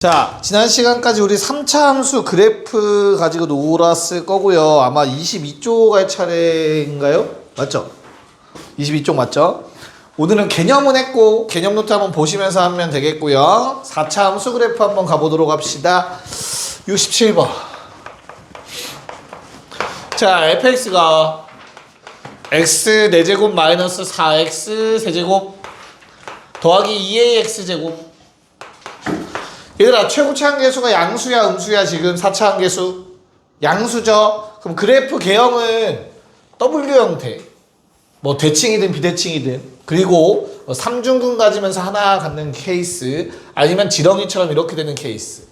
자, 지난 시간까지 우리 3차 함수 그래프 가지고 놀았을 거고요. 아마 22쪽 할 차례인가요? 맞죠? 22쪽 맞죠? 오늘은 개념은 했고 개념 노트 한번 보시면서 하면 되겠고요. 4차 함수 그래프 한번 가보도록 합시다. 67번. 자, fx가 x 4제곱 마이너스 4x 세제곱 더하기 2ax 제곱. 얘들아, 최고치 한계수가 양수야 음수야? 지금 4차 한계수 양수죠. 그럼 그래프 개형은 W 형태, 뭐 대칭이든 비대칭이든, 그리고 3중근 가지면서 하나 갖는 케이스, 아니면 지렁이처럼 이렇게 되는 케이스,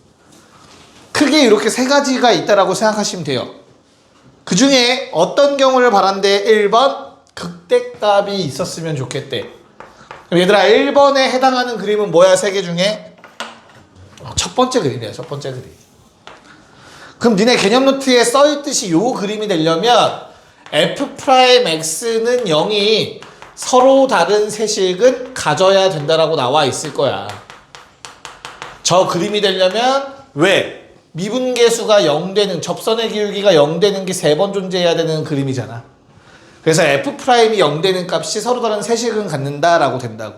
크게 이렇게 세 가지가 있다라고 생각하시면 돼요. 그 중에 어떤 경우를 바란대? 1번 극대값이 있었으면 좋겠대. 그럼 얘들아, 1번에 해당하는 그림은 뭐야? 세 개 중에 첫 번째 그림이야. 첫 번째 그림. 그럼 니네 개념 노트에 써있듯이 요 그림이 되려면 f'x는 0이 서로 다른 세식은 가져야 된다라고 나와 있을 거야. 저 그림이 되려면 왜? 미분계수가 0 되는, 접선의 기울기가 0 되는 게 3번 존재해야 되는 그림이잖아. 그래서 f'이 0 되는 값이 서로 다른 세식은 갖는다라고 된다고.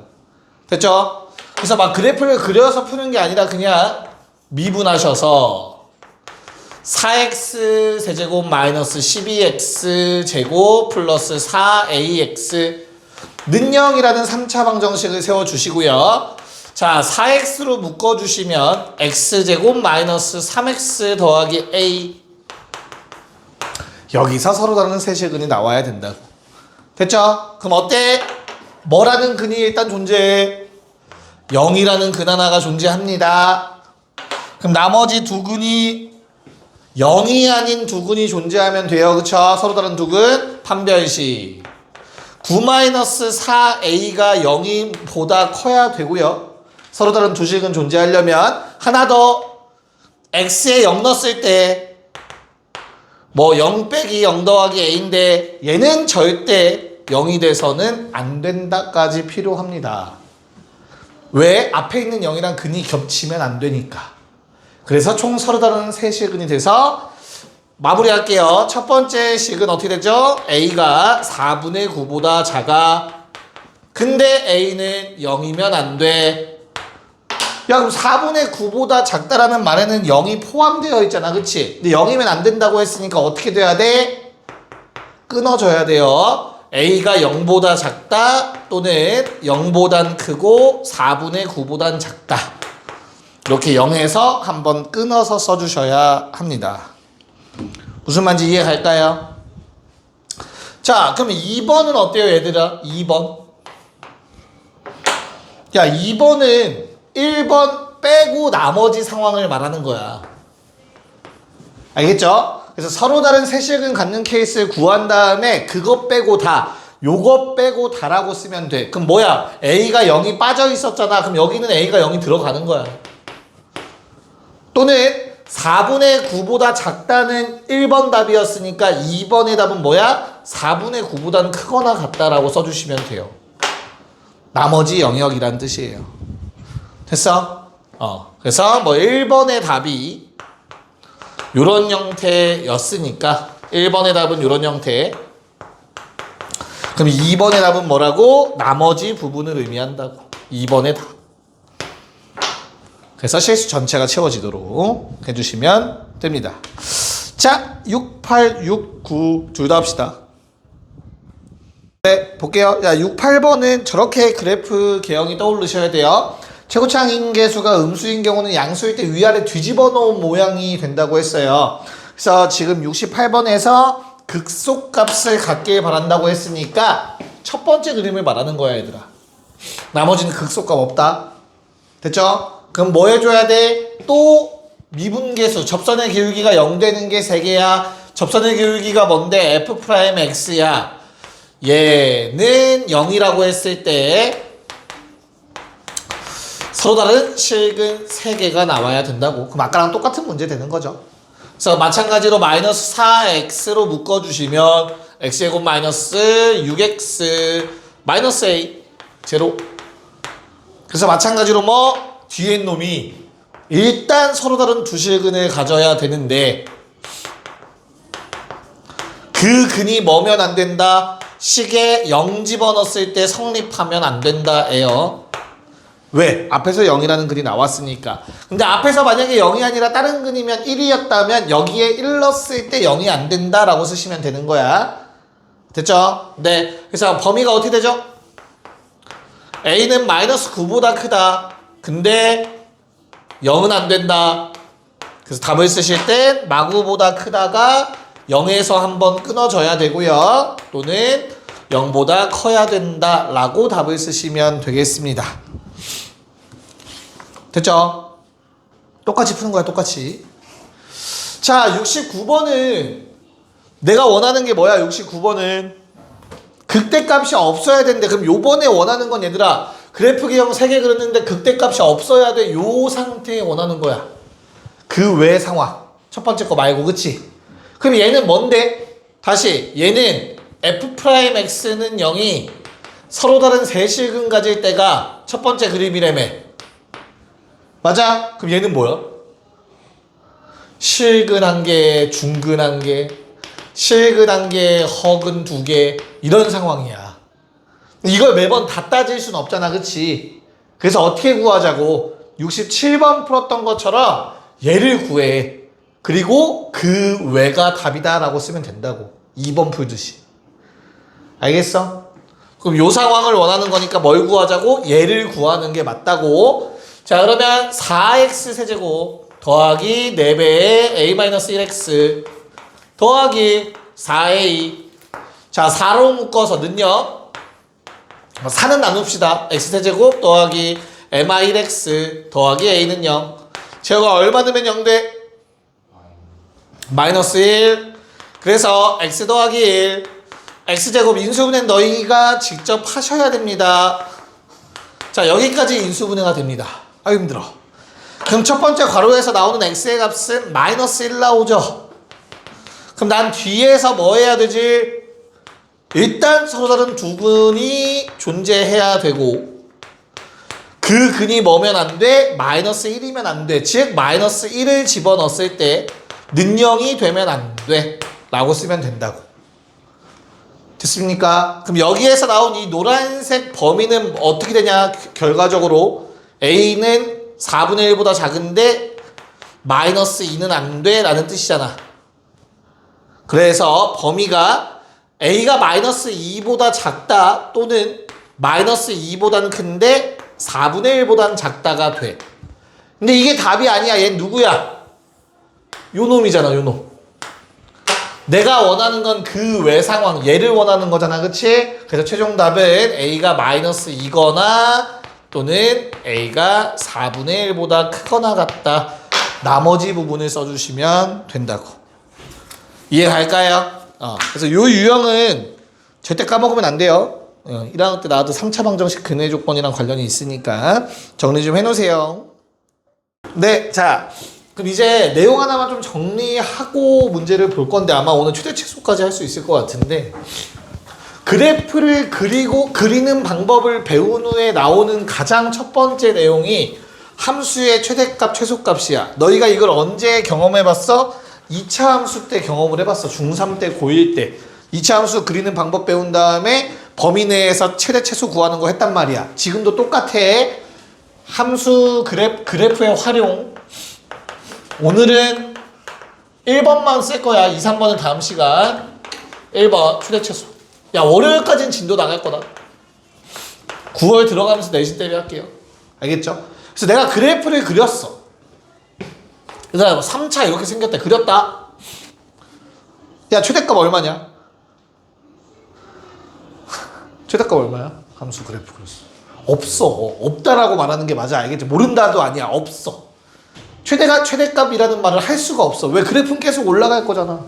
됐죠? 그래서 막 그래프를 그려서 푸는 게 아니라 그냥 미분하셔서 4x 세제곱 마이너스 12x 제곱 플러스 4ax 는 0이라는 3차 방정식을 세워주시고요. 자, 4x로 묶어주시면 x제곱 마이너스 3x 더하기 a, 여기서 서로 다른 세제근이 나와야 된다고. 됐죠? 그럼 어때? 뭐라는 근이 일단 존재해? 0이라는 근 하나가 존재합니다. 그럼 나머지 두 근이 0이 아닌 두 근이 존재하면 돼요. 그쵸? 서로 다른 두 근 판별식 9-4a가 0보다 커야 되고요. 서로 다른 두 식은 존재하려면 하나 더, x에 0 넣었을 때 뭐 0 빼기 0 더하기 a인데 얘는 절대 0이 돼서는 안 된다까지 필요합니다. 왜? 앞에 있는 0이랑 근이 겹치면 안 되니까. 그래서 총 서로 다른 세 식근이 돼서 마무리할게요. 첫 번째 식은 어떻게 되죠? a가 4분의 9보다 작아. 근데 a는 0이면 안 돼. 야, 그럼 4분의 9보다 작다라는 말에는 0이 포함되어 있잖아. 그치? 근데 0이면 안 된다고 했으니까 어떻게 돼야 돼? 끊어져야 돼요. a가 0보다 작다 또는 0보단 크고 4분의 9보단 작다. 이렇게 0에서 한번 끊어서 써주셔야 합니다. 무슨 말인지 이해갈까요? 자, 그럼 2번은 어때요, 얘들아? 2번. 야, 2번은 1번 빼고 나머지 상황을 말하는 거야. 알겠죠? 그래서 서로 다른 세식은 갖는 케이스를 구한 다음에 그것 빼고 다, 요것 빼고 다라고 쓰면 돼. 그럼 뭐야? a가 0이 빠져 있었잖아. 그럼 여기는 a가 0이 들어가는 거야. 또는 4분의 9보다 작다는 1번 답이었으니까 2번의 답은 뭐야? 4분의 9보다는 크거나 같다라고 써주시면 돼요. 나머지 영역이란 뜻이에요. 됐어? 그래서 뭐 1번의 답이 요런 형태였으니까 1번의 답은 요런 형태. 그럼 2번의 답은 뭐라고? 나머지 부분을 의미한다고. 2번의 답. 그래서 실수 전체가 채워지도록 해주시면 됩니다. 자, 6, 8, 6, 9 둘 다 합시다. 네, 볼게요. 야, 6, 8번은 저렇게 그래프 개형이 떠오르셔야 돼요. 최고치 한계수가 음수인 경우는 양수일 때 위아래 뒤집어 놓은 모양이 된다고 했어요. 그래서 지금 68번에서 극소값을 갖길 바란다고 했으니까 첫 번째 그림을 말하는 거야, 얘들아. 나머지는 극소값 없다. 됐죠? 그럼 뭐 해줘야 돼? 또 미분계수, 접선의 기울기가 0 되는 게 3개야. 접선의 기울기가 뭔데? f'x야. 얘는 0이라고 했을 때 서로 다른 식은 3개가 나와야 된다고. 그럼 아까랑 똑같은 문제 되는 거죠. 그래서 마찬가지로 마이너스 4x로 묶어주시면 x제곱 마이너스 6x 마이너스 a 제로. 그래서 마찬가지로 뭐 뒤에 놈이 일단 서로 다른 두 실근을 가져야 되는데 그 근이 뭐면 안 된다? 식에 0 집어넣었을 때 성립하면 안 된다예요. 왜? 앞에서 0이라는 근이 나왔으니까. 근데 앞에서 만약에 0이 아니라 다른 근이면 1이었다면 여기에 1 넣었을 때 0이 안 된다라고 쓰시면 되는 거야. 됐죠? 네. 그래서 범위가 어떻게 되죠? A는 마이너스 9보다 크다. 근데 0은 안 된다. 그래서 답을 쓰실 땐 마구보다 크다가 0에서 한번 끊어져야 되고요. 또는 0보다 커야 된다라고 답을 쓰시면 되겠습니다. 됐죠? 똑같이 푸는 거야, 똑같이. 자, 69번은 내가 원하는 게 뭐야, 69번은? 극대값이 없어야 되는데, 그럼 요번에 원하는 건 얘들아, 그래프 기형 3개 그렸는데 극대값이 없어야 돼. 요 상태에 원하는 거야. 그 외 상황. 첫 번째 거 말고, 그치? 그럼 얘는 뭔데? 다시, 얘는 F'X는 0이 서로 다른 세실근 가질 때가 첫 번째 그림이라며. 맞아? 그럼 얘는 뭐야? 실근 1개, 중근 1개, 실근 1개, 허근 2개 이런 상황이야. 이걸 매번 다 따질 순 없잖아, 그치? 그래서 어떻게 구하자고? 67번 풀었던 것처럼 얘를 구해. 그리고 그 외가 답이다 라고 쓰면 된다고. 2번 풀듯이. 알겠어? 그럼 요 상황을 원하는 거니까 뭘 구하자고? 얘를 구하는 게 맞다고. 자, 그러면 4x 세제곱 더하기 4배의 a-1x 더하기 4a. 자, 4로 묶어서는요. 4는 나눕시다. x세제곱 더하기 mi1x 더하기 a는 0. 제가 얼마 넣으면 0 돼? 마이너스 1. 그래서 x 더하기 1. x제곱 인수분해 너희가 직접 하셔야 됩니다. 자, 여기까지 인수분해가 됩니다. 아, 힘들어. 그럼 첫 번째 괄호에서 나오는 x의 값은 마이너스 1 나오죠. 그럼 난 뒤에서 뭐 해야 되지? 일단 서로 다른 두 근이 존재해야 되고 그 근이 뭐면 안 돼? 마이너스 1이면 안 돼. 즉 마이너스 1을 집어넣었을 때 는영이 되면 안 돼 라고 쓰면 된다고. 됐습니까? 그럼 여기에서 나온 이 노란색 범위는 어떻게 되냐? 결과적으로 A는 4분의 1보다 작은데 마이너스 2는 안 돼 라는 뜻이잖아. 그래서 범위가 A가 마이너스 2보다 작다 또는 마이너스 2보다는 큰데 4분의 1보다는 작다가 돼. 근데 이게 답이 아니야. 얘 누구야? 요 놈이잖아, 요 놈. 내가 원하는 건 그 외 상황, 얘를 원하는 거잖아, 그치? 그래서 최종 답은 A가 마이너스 2거나 또는 A가 4분의 1보다 크거나 같다. 나머지 부분을 써주시면 된다고. 이해갈까요? 그래서 요 유형은 절대 까먹으면 안 돼요. 1학년 때 나와도 3차 방정식 근해 조건이랑 관련이 있으니까 정리 좀 해놓으세요. 네, 자. 그럼 이제 내용 하나만 좀 정리하고 문제를 볼 건데 아마 오늘 최대치수까지 할 수 있을 것 같은데 그래프를 그리는 방법을 배운 후에 나오는 가장 첫 번째 내용이 함수의 최대값, 최소값이야. 너희가 이걸 언제 경험해봤어? 2차 함수 때 경험을 해봤어. 중3 때, 고1 때. 2차 함수 그리는 방법 배운 다음에 범위 내에서 최대, 최소 구하는 거 했단 말이야. 지금도 똑같아. 함수 그래프의 활용. 오늘은 1번만 쓸 거야. 2, 3번은 다음 시간. 1번 최대 최소. 야, 월요일까지는 진도 나갈 거다. 9월 들어가면서 내신 대비 할게요. 알겠죠? 그래서 내가 그래프를 그렸어. 그래서 3차 이렇게 생겼다. 그렸다. 야, 최대값 얼마냐? 최대값 얼마야? 함수 그래프 그렸어. 없어. 없다라고 말하는 게 맞아. 알겠지? 모른다도 아니야. 없어. 최대값이라는 말을 할 수가 없어. 왜? 그래프는 계속 올라갈 거잖아.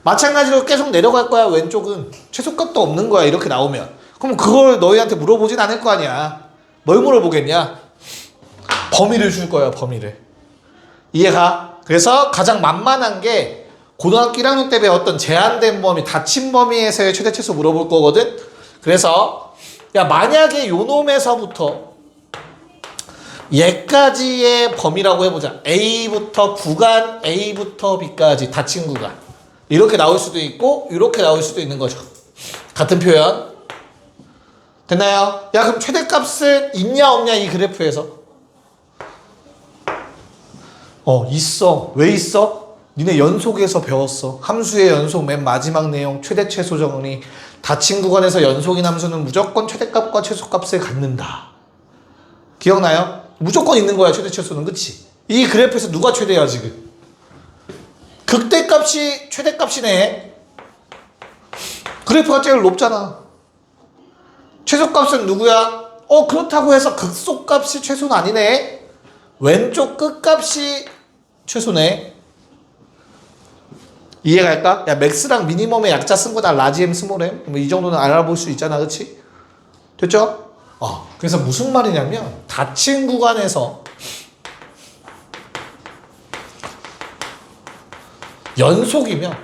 마찬가지로 계속 내려갈 거야. 왼쪽은 최소값도 없는 거야. 이렇게 나오면. 그럼 그걸 너희한테 물어보진 않을 거 아니야. 뭘 물어보겠냐? 범위를 줄 거야. 범위를. 이해가? 그래서 가장 만만한 게 고등학교 1학년 때 배웠던 제한된 범위, 닫힌 범위에서의 최대 최소 물어볼 거거든. 그래서 야, 만약에 요 놈에서부터 얘까지의 범위라고 해보자. A부터 구간 A부터 B까지 닫힌 구간. 이렇게 나올 수도 있고 이렇게 나올 수도 있는 거죠. 같은 표현. 됐나요? 야 그럼 최대값은 있냐 없냐 이 그래프에서? 있어. 왜 있어? 니네 연속에서 배웠어. 함수의 연속 맨 마지막 내용 최대 최소 정리. 닫힌 구간에서 연속인 함수는 무조건 최대값과 최소값을 갖는다. 기억나요? 무조건 있는 거야 최대 최소는. 그치? 이 그래프에서 누가 최대야 지금? 극대값이 최대값이네. 그래프가 제일 높잖아. 최소값은 누구야? 그렇다고 해서 극소값이 최소는 아니네. 왼쪽 끝값이 최소네. 이해갈까? 야 맥스랑 미니멈의 약자 쓴 거다. 라지엠 스몰엠 뭐 이 정도는 알아볼 수 있잖아. 그치? 됐죠? 그래서 무슨 말이냐면 닫힌 구간에서 연속이면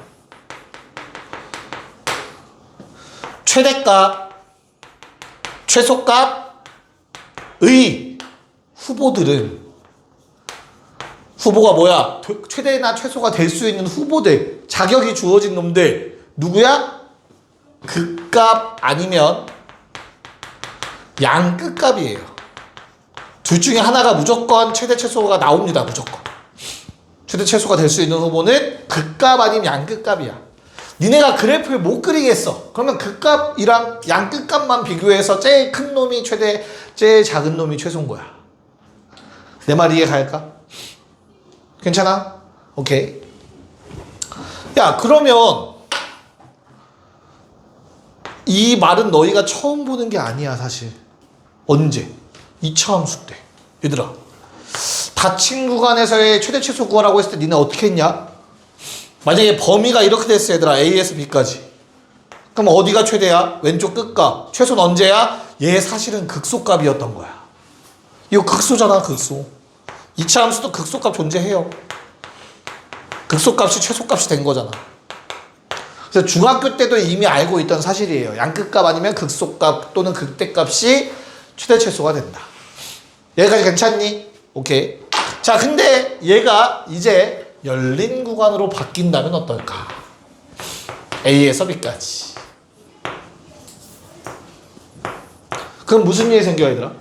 최대값, 최소값의 후보들은 후보가 뭐야? 최대나 최소가 될 수 있는 후보들, 자격이 주어진 놈들 누구야? 극값 아니면 양끝값이에요. 둘 중에 하나가 무조건 최대 최소가 나옵니다. 무조건 최대 최소가 될 수 있는 후보는 극값 아니면 양끝값이야. 니네가 그래프를 못 그리겠어. 그러면 극값이랑 양끝값만 비교해서 제일 큰 놈이 최대, 제일 작은 놈이 최소인 거야. 내 말 이해 갈까? 괜찮아? 오케이. 야 그러면 이 말은 너희가 처음 보는 게 아니야 사실. 언제? 2차 함수 때. 얘들아 닫힌 구간에서의 최대 최소 구하라고 했을 때 니네 어떻게 했냐? 만약에 범위가 이렇게 됐어 얘들아. A에서 B까지. 그럼 어디가 최대야? 왼쪽 끝값. 최소는 언제야? 얘 사실은 극소값이었던 거야. 이거 극소잖아 극소. 2차 함수도 극소값 존재해요. 극소값이 최소값이 된 거잖아. 그래서 중학교 때도 이미 알고 있던 사실이에요. 양끝값 아니면 극소값 또는 극대값이 최대 최소가 된다. 여기까지 괜찮니? 오케이. 자 근데 얘가 이제 열린 구간으로 바뀐다면 어떨까? A에서 B까지. 그럼 무슨 일이 생겨요 얘들아?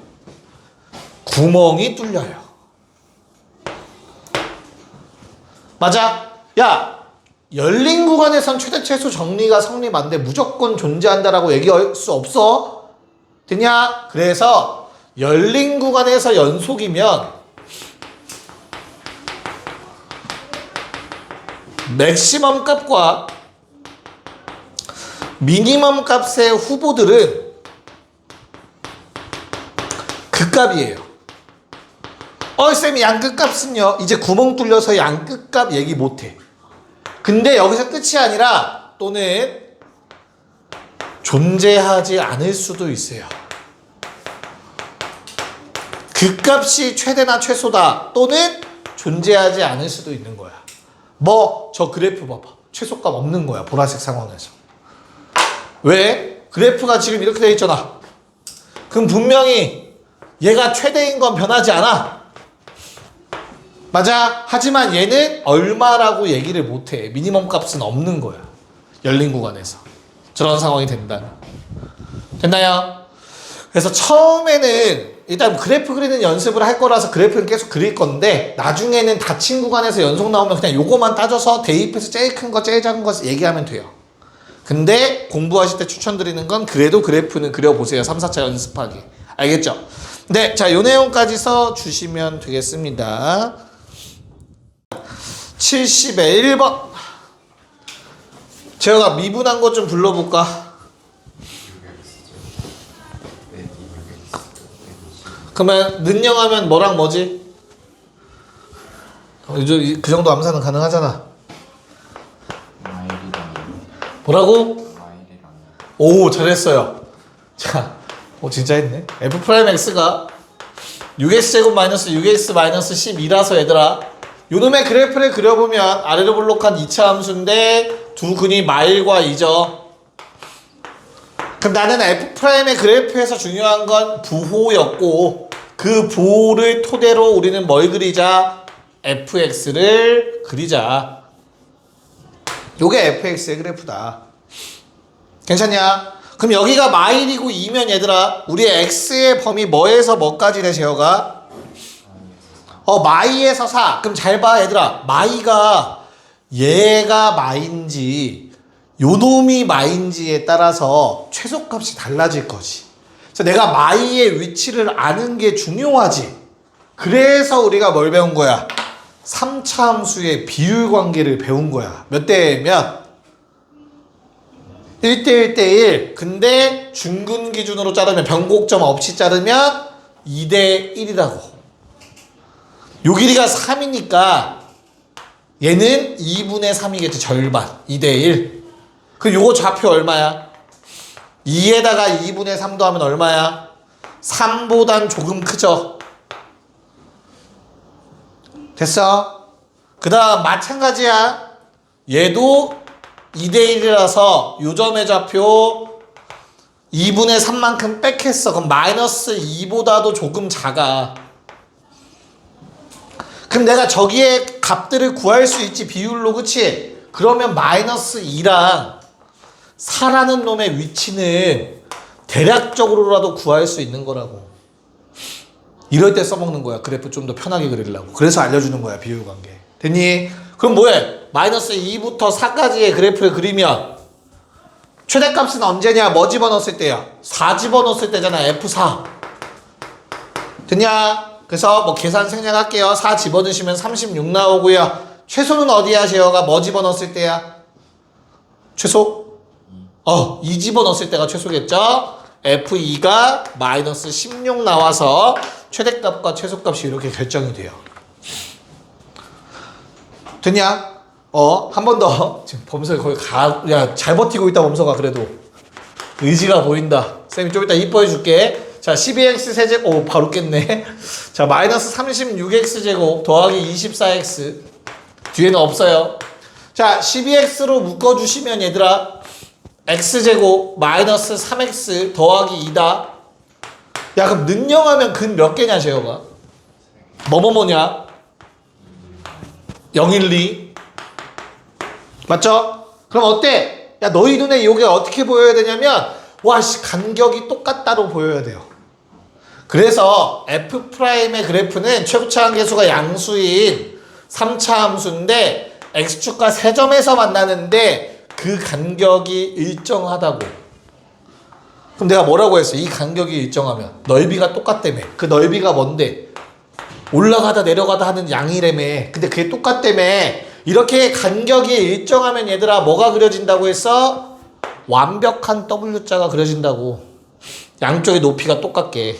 구멍이 뚫려요. 맞아? 야 열린 구간에선 최대 최소 정리가 성립한데 무조건 존재한다라고 얘기할 수 없어. 됐냐? 그래서 열린 구간에서 연속이면 맥시멈 값과 미니멈 값의 후보들은 극값이에요. 쌤이 양끝값은요. 이제 구멍 뚫려서 양끝값 얘기 못해. 근데 여기서 끝이 아니라 또는 존재하지 않을 수도 있어요. 극값이 최대나 최소다 또는 존재하지 않을 수도 있는 거야. 저 그래프 봐봐. 최소값 없는 거야. 보라색 상황에서. 왜? 그래프가 지금 이렇게 돼 있잖아. 그럼 분명히 얘가 최대인 건 변하지 않아. 맞아. 하지만 얘는 얼마라고 얘기를 못해. 미니멈 값은 없는 거야. 열린 구간에서. 저런 상황이 된다. 됐나요? 그래서 처음에는 일단 그래프 그리는 연습을 할 거라서 그래프는 계속 그릴 건데 나중에는 닫힌 구간에서 연속 나오면 그냥 요거만 따져서 대입해서 제일 큰 거 제일 작은 거 얘기하면 돼요. 근데 공부하실 때 추천드리는 건 그래도 그래프는 그려보세요. 3, 4차 연습하기. 알겠죠? 네, 자, 요 내용까지 써주시면 되겠습니다. 70에 1번. 재혁아, 미분한 것 좀 불러볼까? 그러면 능령하면 뭐랑 뭐지? 그 정도 암산은 가능하잖아. 뭐라고? 오, 잘했어요. 자, 진짜 했네. F'X가 6X제곱 마이너스 6X 마이너스 12라서 얘들아 요놈의 그래프를 그려보면 아래로 블록한 2차 함수인데 두 근이 마일과 2죠. 그럼 나는 F'의 그래프에서 중요한 건 부호였고 그 보를 토대로 우리는 뭘 그리자? fx를 그리자. 요게 fx의 그래프다. 괜찮냐? 그럼 여기가 마일이고 2면 얘들아 우리의 x의 범위 뭐에서 뭐까지 돼 제어가? 마이에서 4. 그럼 잘 봐 얘들아. 마이가 얘가 마인지 요놈이 마인지에 따라서 최소값이 달라질 거지. 그래서 내가 마이의 위치를 아는 게 중요하지. 그래서 우리가 뭘 배운 거야? 3차 함수의 비율 관계를 배운 거야. 몇 대 몇? 1대 1대 1. 근데 중근 기준으로 자르면 변곡점 없이 자르면 2대 1이라고. 요 길이가 3이니까 얘는 2분의 3이겠지. 절반. 2대 1. 그럼 요거 좌표 얼마야? 2에다가 2분의 3도 하면 얼마야? 3보단 조금 크죠? 됐어? 그 다음 마찬가지야. 얘도 2대1이라서 요점의 좌표 2분의 3만큼 빽했어. 그럼 마이너스 2보다도 조금 작아. 그럼 내가 저기에 값들을 구할 수 있지 비율로. 그치? 그러면 마이너스 2랑 4라는 놈의 위치는 대략적으로라도 구할 수 있는 거라고. 이럴 때 써먹는 거야. 그래프 좀 더 편하게 그리려고. 그래서 알려주는 거야 비율관계. 됐니? 그럼 뭐해? 마이너스 2부터 4까지의 그래프를 그리면 최대값은 언제냐? 뭐 집어넣었을 때야? 4 집어넣었을 때잖아. F4. 됐냐? 그래서 뭐 계산 생략할게요. 4 집어넣으시면 36 나오고요. 최소는 어디야? 제어가 뭐 집어넣었을 때야? 최소? 2 집어넣었을 때가 최소겠죠? F2가 마이너스 16 나와서 최대값과 최소값이 이렇게 결정이 돼요. 됐냐? 한 번 더. 지금 범석이 거의 잘 버티고 있다, 범석아. 그래도 의지가 보인다. 쌤이 좀 이따 이뻐해 줄게. 자, 12x 세제곱. 바로 깼네. 자, 마이너스 36x 제곱 더하기 24x. 뒤에는 없어요. 자, 12x로 묶어주시면 얘들아 x제곱 마이너스 3x 더하기 2다. 야, 그럼 능령하면 근 몇 개냐 제어가? 뭐뭐뭐냐? 0, 1, 2. 맞죠? 그럼 어때? 야, 너희 눈에 이게 어떻게 보여야 되냐면 간격이 똑같다로 보여야 돼요. 그래서 F'의 그래프는 최고차 함계수가 양수인 3차 함수인데 x축과 세점에서 만나는데 그 간격이 일정하다고. 그럼 내가 뭐라고 했어? 이 간격이 일정하면 넓이가 똑같다며. 그 넓이가 뭔데? 올라가다 내려가다 하는 양이라며. 근데 그게 똑같다며. 이렇게 간격이 일정하면 얘들아 뭐가 그려진다고 했어? 완벽한 W자가 그려진다고. 양쪽의 높이가 똑같게.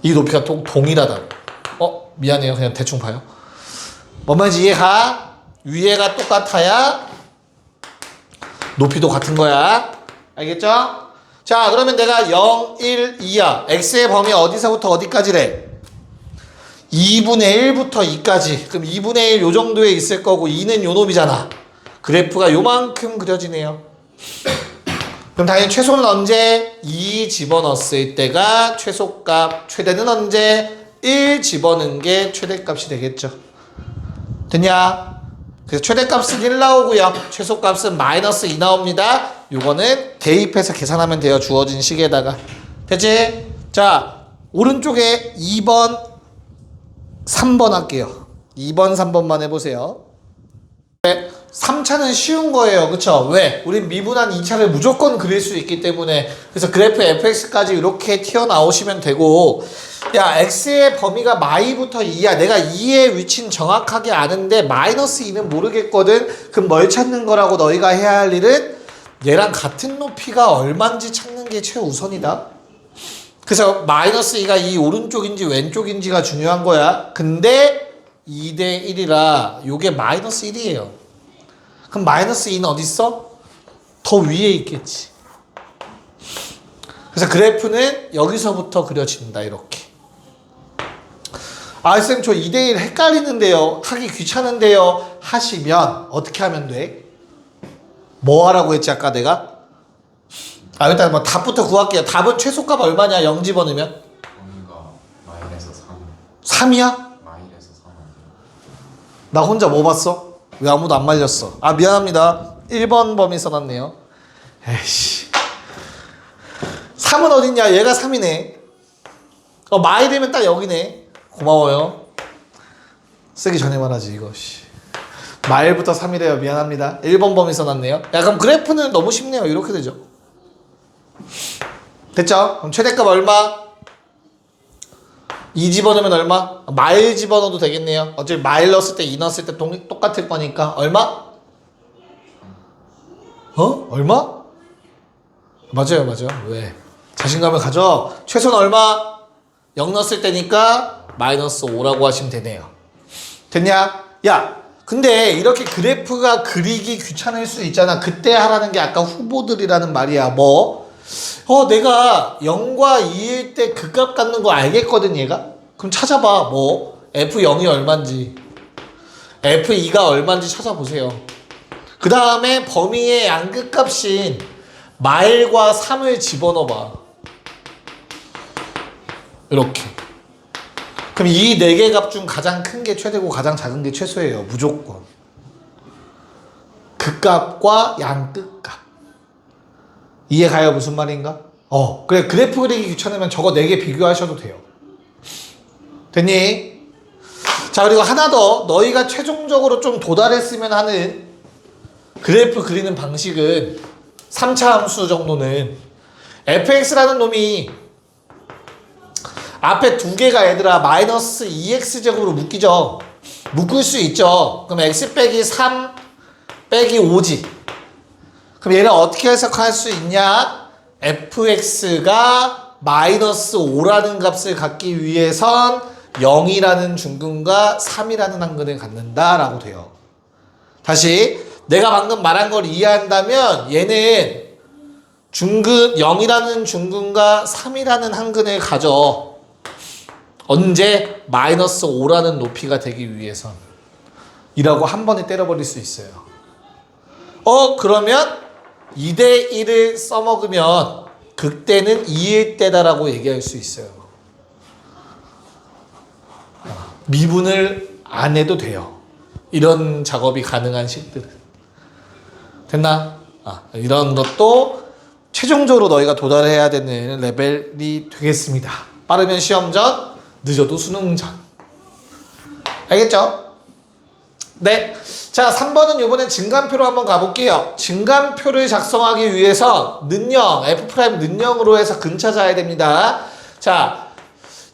이 높이가 동일하다고. 미안해요. 그냥 대충 봐요. 뭔 말인지 이해가? 위에가 똑같아야 높이도 같은 거야. 알겠죠? 자, 그러면 내가 0, 1, 2야. x의 범위 어디서부터 어디까지래? 2분의 1부터 2까지. 그럼 2분의 1 요 정도에 있을 거고 2는 요 놈이잖아. 그래프가 요만큼 그려지네요. 그럼 당연히 최소는 언제? 2 집어넣었을 때가 최소값. 최대는 언제? 1 집어넣은 게 최대값이 되겠죠. 됐냐? 그래서 최대값은 1 나오고요. 최소값은 마이너스 2 나옵니다. 요거는 대입해서 계산하면 돼요. 주어진 식에다가. 됐지? 자, 오른쪽에 2번, 3번 할게요. 2번, 3번만 해보세요. 3차는 쉬운 거예요. 그쵸? 왜? 우린 미분한 2차를 무조건 그릴 수 있기 때문에. 그래서 그래프 fx까지 이렇게 튀어나오시면 되고, 야, x의 범위가 마이부터 2야. 내가 2의 위치는 정확하게 아는데 마이너스 2는 모르겠거든. 그럼 뭘 찾는 거라고 너희가 해야 할 일은 얘랑 같은 높이가 얼마인지 찾는 게 최우선이다. 그래서 마이너스 2가 이 오른쪽인지 왼쪽인지가 중요한 거야. 근데 2대 1이라 요게 마이너스 1이에요. 그럼 마이너스 2는 어디 있어? 더 위에 있겠지. 그래서 그래프는 여기서부터 그려진다. 이렇게. 쌤 저 2대1 헷갈리는데요. 하기 귀찮은데요. 하시면 어떻게 하면 돼? 뭐 하라고 했지 아까 내가? 일단 뭐 답부터 구할게요. 답은 최소값 얼마냐? 0 집어넣으면? 3이야? 마일에서 3 아니에요? 나 혼자 뭐 봤어? 왜 아무도 안 말렸어? 아 미안합니다. 1번 범위 써놨네요. 에이씨. 3은 어딨냐? 얘가 3이네. 마일이면 딱 여기네. 고마워요. 쓰기 전에 말하지 이거. 마일부터 3이래요. 미안합니다. 1번 범위 써놨네요. 야 그럼 그래프는 너무 쉽네요. 이렇게 되죠. 됐죠? 그럼 최대값 얼마? 2 집어넣으면 얼마? 마일 집어넣어도 되겠네요. 어차피 마일 넣었을 때 2 넣었을 때 똑같을 거니까 얼마? 얼마? 맞아요. 왜? 자신감을 가져. 최소는 얼마? 0 넣었을 때니까 마이너스 5라고 하시면 되네요. 됐냐? 야 근데 이렇게 그래프가 그리기 귀찮을 수 있잖아. 그때 하라는 게 아까 후보들이라는 말이야. 뭐? 내가 0과 2일 때 그 값 갖는 거 알겠거든 얘가? 그럼 찾아봐. 뭐? F0이 얼만지 F2가 얼만지 찾아보세요. 그 다음에 범위의 양극값인 마일과 3을 집어넣어봐. 이렇게. 그럼 이 4개 값 중 가장 큰 게 최대고 가장 작은 게 최소예요. 무조건. 극값과 양극값. 이해가요? 무슨 말인가? 그래. 그래프 그리기 귀찮으면 저거 4개 비교하셔도 돼요. 됐니? 자 그리고 하나 더. 너희가 최종적으로 좀 도달했으면 하는 그래프 그리는 방식은 3차 함수 정도는 fx라는 놈이 앞에 2개가 얘들아 마이너스 2x제곱으로 묶이죠. 묶을 수 있죠. 그럼 x 빼기 3 빼기 5지. 그럼 얘를 어떻게 해석할 수 있냐? fx가 마이너스 5라는 값을 갖기 위해선 0이라는 중근과 3이라는 한근을 갖는다라고 돼요. 다시 내가 방금 말한 걸 이해한다면 얘는 중근 0이라는 중근과 3이라는 한근을 가져. 언제? 마이너스 5라는 높이가 되기 위해선 이라고 한 번에 때려버릴 수 있어요. 그러면 2대 1을 써먹으면 극대는 2일 때다라고 얘기할 수 있어요. 미분을 안 해도 돼요. 이런 작업이 가능한 식들은. 됐나? 이런 것도 최종적으로 너희가 도달해야 되는 레벨이 되겠습니다. 빠르면 시험 전, 늦어도 수능 전. 알겠죠? 네. 자, 3번은 이번엔 증간표로 한번 가볼게요. 증간표를 작성하기 위해서 는영, F' 는영으로 해서 근 찾아야 됩니다. 자,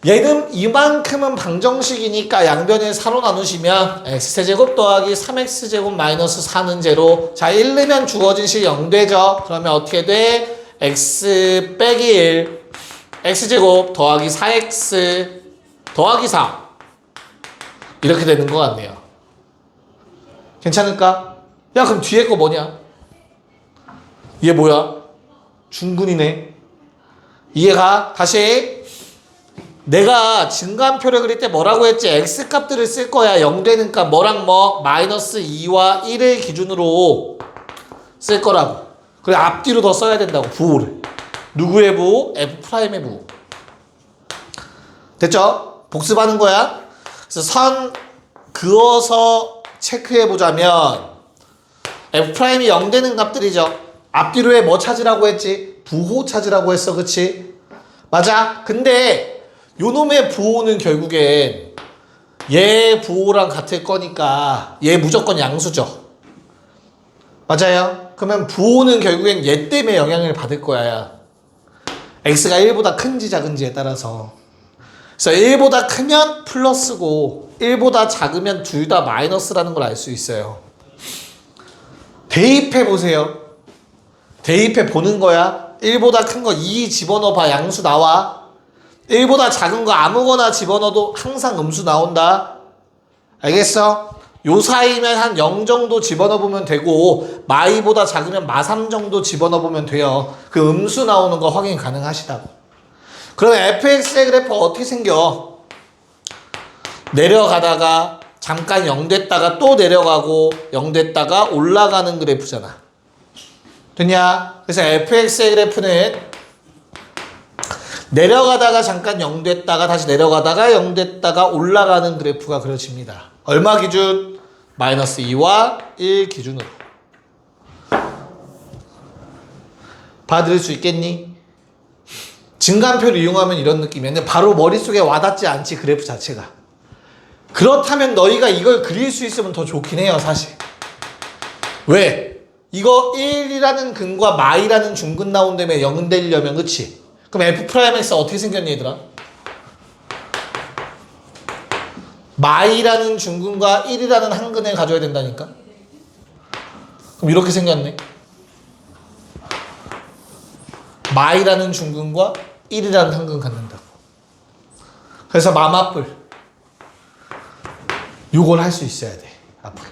얘는 이만큼은 방정식이니까 양변을 4로 나누시면 x제곱 더하기 3x제곱 마이너스 4는 제로. 자, 1 넣으면 주어진 식 0 되죠. 그러면 어떻게 돼? x 빼기 1 x제곱 더하기 4x 더하기 4 이렇게 되는 것 같네요. 괜찮을까? 야 그럼 뒤에 거 뭐냐? 얘 뭐야? 중근이네. 이해가? 다시 내가 증간표를 그릴 때 뭐라고 했지? x값들을 쓸 거야. 0 되는 값 뭐랑 뭐? 마이너스 2와 1을 기준으로 쓸 거라고. 그래 앞뒤로 더 써야 된다고. 부호를. 누구의 부호? F'의 부호. 됐죠? 복습하는 거야. 그래서 선 그어서 체크해보자면 F'이 0 되는 값들이죠. 앞뒤로에 뭐 찾으라고 했지? 부호 찾으라고 했어. 그치? 맞아. 근데 요놈의 부호는 결국엔 얘 부호랑 같을 거니까 얘 무조건 양수죠. 맞아요. 그러면 부호는 결국엔 얘 때문에 영향을 받을 거야. x가 1보다 큰지 작은지에 따라서. 그래서 1보다 크면 플러스고 1보다 작으면 둘 다 마이너스라는 걸 알 수 있어요. 대입해 보세요. 대입해 보는 거야. 1보다 큰 거 2 집어넣어 봐. 양수 나와. 1보다 작은 거 아무거나 집어넣어도 항상 음수 나온다. 알겠어? 요 사이면 한 0 정도 집어넣어보면 되고 마2보다 작으면 마3 정도 집어넣어보면 돼요. 그 음수 나오는 거 확인 가능하시다고. 그럼 fx의 그래프 어떻게 생겨? 내려가다가 잠깐 0 됐다가 또 내려가고 0 됐다가 올라가는 그래프잖아. 됐냐? 그래서 fx의 그래프는 내려가다가 잠깐 0 됐다가 다시 내려가다가 0 됐다가 올라가는 그래프가 그려집니다. 얼마 기준? 마이너스 2와 1 기준으로. 받아들일 수 있겠니? 증간표를 이용하면 이런 느낌이었는데 바로 머릿속에 와닿지 않지, 그래프 자체가. 그렇다면 너희가 이걸 그릴 수 있으면 더 좋긴 해요, 사실. 왜? 이거 1이라는 근과 마이라는 중근 나온다며 0 되려면, 그치? 그럼 F'X 어떻게 생겼니, 얘들아? 마이라는 중근과 1이라는 한근을 가져야 된다니까? 그럼 이렇게 생겼네. 마이라는 중근과 1이라는 한근 갖는다고. 그래서 마마뿔. 요걸 할 수 있어야 돼, 앞으로.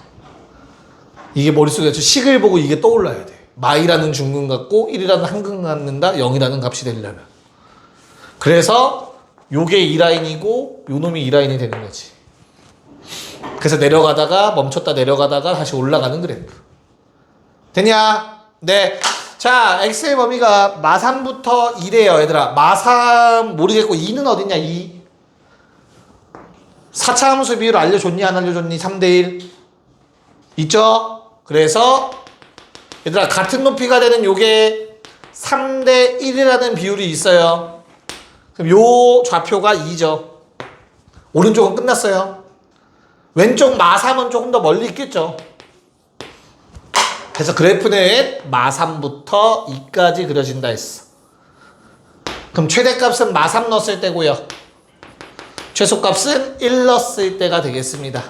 이게 머릿속에 식을 보고 이게 떠올라야 돼. 마이라는 중근 갖고 1이라는 한근 갖는다, 0이라는 값이 되려면. 그래서 요게 2라인이고 요 놈이 2라인이 되는 거지. 그래서 내려가다가 멈췄다 내려가다가 다시 올라가는 그래프. 됐냐? 네. 자, x의 범위가 마3부터 2래요, 얘들아. 마3 모르겠고 2는 어딨냐, 2. 4차 함수 비율 알려줬니, 안 알려줬니? 3대1. 있죠? 그래서 얘들아, 같은 높이가 되는 요게 3대1이라는 비율이 있어요. 그럼 요 좌표가 2죠. 오른쪽은 끝났어요. 왼쪽 마3은 조금 더 멀리 있겠죠. 그래서 그래프는 마3부터 2까지 그려진다 했어. 그럼 최대값은 마3 넣었을 때고요. 최소값은 1 넣었을 때가 되겠습니다.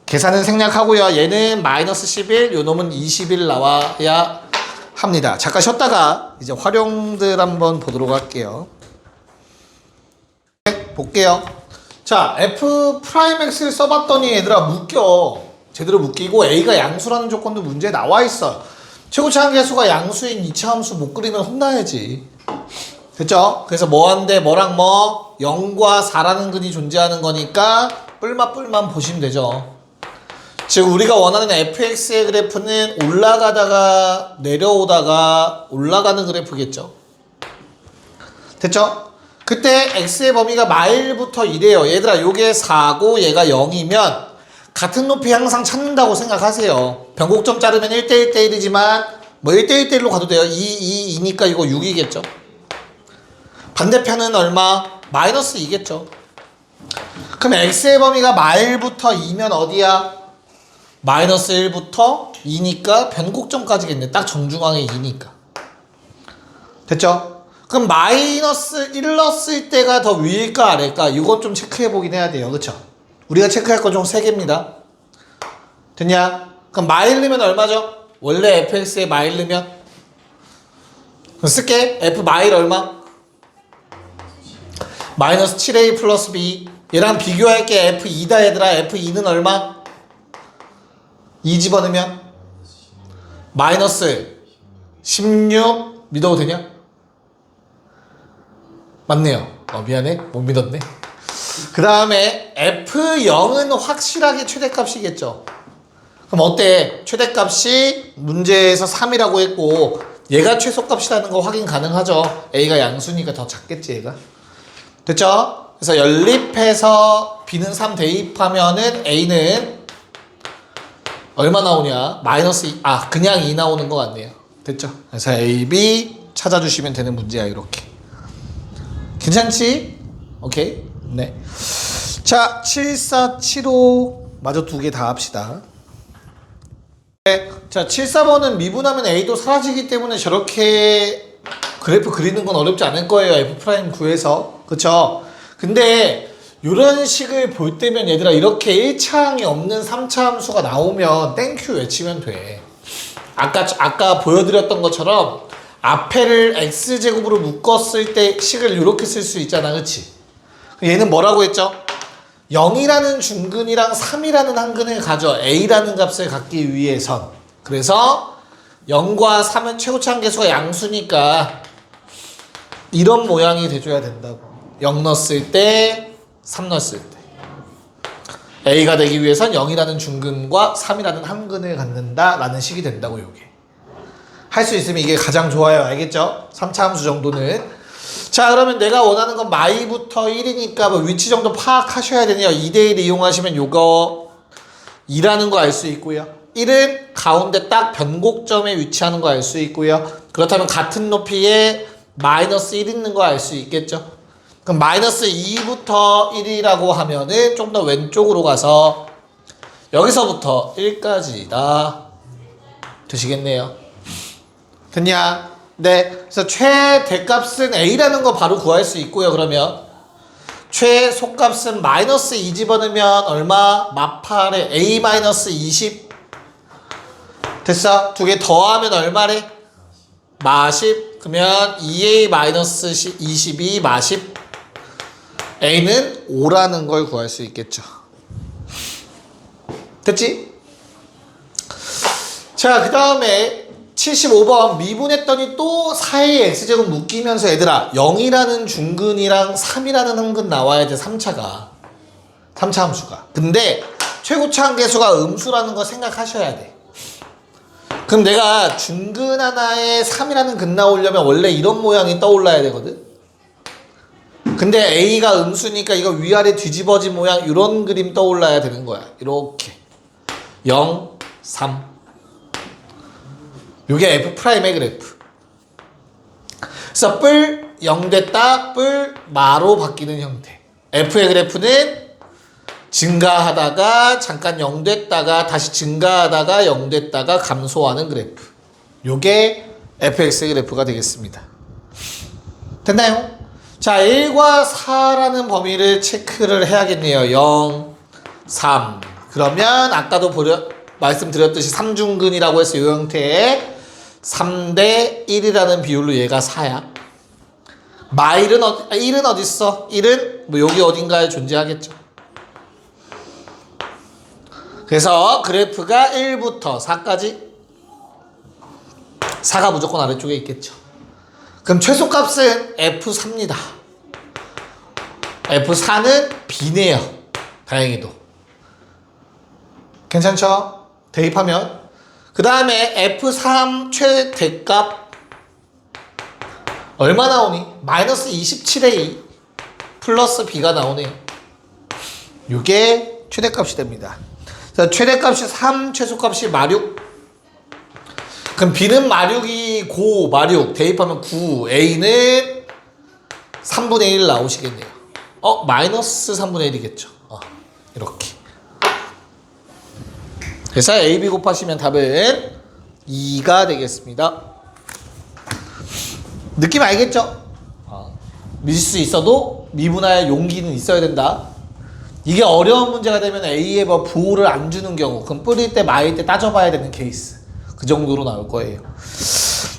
계산은 생략하고요. 얘는 마이너스 11, 요 놈은 21 나와야 합니다. 잠깐 쉬었다가 이제 활용들 한번 보도록 할게요. 볼게요. 자, F'X를 써봤더니 얘들아 묶여. 제대로 묶이고 A가 양수라는 조건도 문제에 나와 있어. 최고차항 계수가 양수인 2차 함수 못 그리면 혼나야지. 됐죠? 그래서 뭐한데 뭐랑 뭐 0과 4라는 근이 존재하는 거니까 뿔만 보시면 되죠. 즉 우리가 원하는 fx의 그래프는 올라가다가 내려오다가 올라가는 그래프겠죠. 됐죠? 그때 x의 범위가 마일부터 2래요. 얘들아, 요게 4고 얘가 0이면 같은 높이 항상 찾는다고 생각하세요. 변곡점 자르면 1대1대1이지만 뭐 1대1대1로 가도 돼요. 2니까 이거 6이겠죠. 반대편은 얼마? 마이너스 2겠죠. 그럼 x의 범위가 마일부터 2면 어디야? 마이너스 1부터 2니까 변곡점까지겠네. 딱 정중앙에 2니까. 됐죠? 그럼 마이너스 1 넣었을 때가 더 위일까 아래일까? 이건 좀 체크해 보긴 해야 돼요. 그쵸? 우리가 체크할 건 총 3개입니다. 됐냐? 그럼 마일 넣으면 얼마죠? 원래 fx에 마일 넣으면? 그럼 쓸게. f 마일 얼마? 마이너스 7a 플러스 b. 얘랑 비교할게. f2다 얘들아. f2는 얼마? 2 집어넣으면? 마이너스 16 믿어도 되냐? 맞네요. 미안해. 못 믿었네. 그 다음에 F0은 확실하게 최대값이겠죠. 그럼 어때? 최대값이 문제에서 3이라고 했고 얘가 최소값이라는 거 확인 가능하죠. A가 양수니까 더 작겠지 얘가. 됐죠? 그래서 연립해서 B는 3 대입하면은 A는 얼마 나오냐? 마이너스 2, 그냥 2 나오는 것 같네요. 됐죠? 그래서 A, B 찾아주시면 되는 문제야, 이렇게. 괜찮지? 오케이. 네. 자, 7, 4, 7, 5 마저 2개 다 합시다. 네. 자, 7, 4번은 미분하면 A도 사라지기 때문에 저렇게 그래프 그리는 건 어렵지 않을 거예요. F' 구해서. 그쵸? 근데 이런 식을 볼 때면 얘들아 이렇게 1차항이 없는 3차 함수가 나오면 땡큐 외치면 돼. 아까 보여드렸던 것처럼 앞에를 x제곱으로 묶었을 때 식을 이렇게 쓸 수 있잖아. 그치? 얘는 뭐라고 했죠? 0이라는 중근이랑 3이라는 한근을 가져. A라는 값을 갖기 위해선. 그래서 0과 3은 최고차항 계수가 양수니까 이런 모양이 돼줘야 된다고. 0 넣었을 때 3 넣었을 때 A가 되기 위해선 0이라는 중근과 3이라는 한근을 갖는다 라는 식이 된다고. 요게 할 수 있으면 이게 가장 좋아요. 알겠죠? 3차 함수 정도는. 자, 그러면 내가 원하는 건 마이부터 1이니까 뭐 위치 정도 파악하셔야 되네요. 2대1 이용하시면 요거 2라는 거 알 수 있고요. 1은 가운데 딱 변곡점에 위치하는 거 알 수 있고요. 그렇다면 같은 높이에 마이너스 1 있는 거 알 수 있겠죠. 그럼 마이너스 2부터 1이라고 하면은 좀 더 왼쪽으로 가서 여기서부터 1까지다 되시겠네요. 됐냐? 네. 그래서 최대값은 A라는 거 바로 구할 수 있고요. 그러면 최소값은 마이너스 2 집어넣으면 얼마? 마팔에 A 마이너스 20 됐어? 두 개 더하면 얼마래? 마10 그러면 2A 마이너스 22 마10 A는 5라는 걸 구할 수 있겠죠. 됐지? 자, 그 다음에 75번 미분했더니 또 4의 x제곱 묶이면서 얘들아 0이라는 중근이랑 3이라는 한근 나와야 돼. 3차 함수가. 근데 최고차 한계수가 음수라는 거 생각하셔야 돼. 그럼 내가 중근 하나에 3이라는 근 나오려면 원래 이런 모양이 떠올라야 되거든. 근데 A가 음수니까 이거 위아래 뒤집어진 모양 이런 그림 떠올라야 되는 거야. 이렇게 0, 3 요게 F'의 그래프. 그래서 뿔 0 됐다 뿔 마로 바뀌는 형태. F의 그래프는 증가하다가 잠깐 0 됐다가 다시 증가하다가 0 됐다가 감소하는 그래프. 요게 fx의 그래프가 되겠습니다. 됐나요? 자, 1과 4라는 범위를 체크를 해야겠네요. 0, 3. 그러면 아까도 말씀드렸듯이 3중근이라고 해서 이 형태의 3대 1이라는 비율로 얘가 4야. 1은 어디 있어? 1은 뭐 여기 어딘가에 존재하겠죠. 그래서 그래프가 1부터 4까지 4가 무조건 아래쪽에 있겠죠. 그럼 최소값은 F4입니다. F4는 B네요. 다행히도. 괜찮죠? 대입하면 그 다음에 F3 최대값 얼마 나오니? 마이너스 27A 플러스 B가 나오네요. 이게 최대값이 됩니다. 자, 최대값이 3, 최소값이 마륙. 그럼 B는 마륙이 고, 마륙 대입하면 9, A는 3분의 1 나오시겠네요. 마이너스 3분의 1이겠죠. 이렇게. 그래서 A, B 곱하시면 답은 2가 되겠습니다. 느낌 알겠죠? 믿을 수 있어도 미분할 용기는 있어야 된다. 이게 어려운 문제가 되면 A에 뭐 부호를 안 주는 경우, 그럼 뿌릴 때 마일 때 따져봐야 되는 케이스. 그 정도로 나올 거예요.